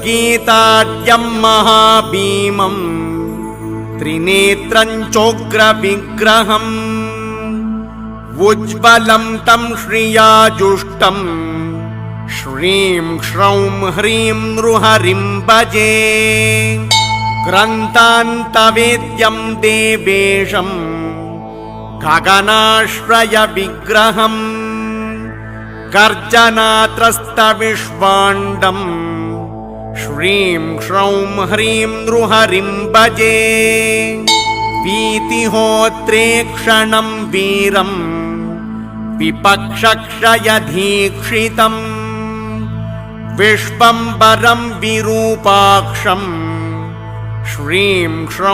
गीताद्यं महाभीमं त्रिनेत्रं चोग्रविग्रहम् उज्ज्वलं तं श्रियाजुष्टं श्रीं श्रौं ह्रीं नृहरिं भजे ग्रन्थान्तवेद्यं देवेशं गगनाश्रयविग्रहम् गर्जनात्रस्तविश्वाण्डं श्रीं श्रौं ह्रीं नृहरिं भजे वीतिहोत्रेक्षणं वीरं विपक्षक्षयधीक्षितं विश्वम्भरं विरूपाक्षं श्रीं श्रौं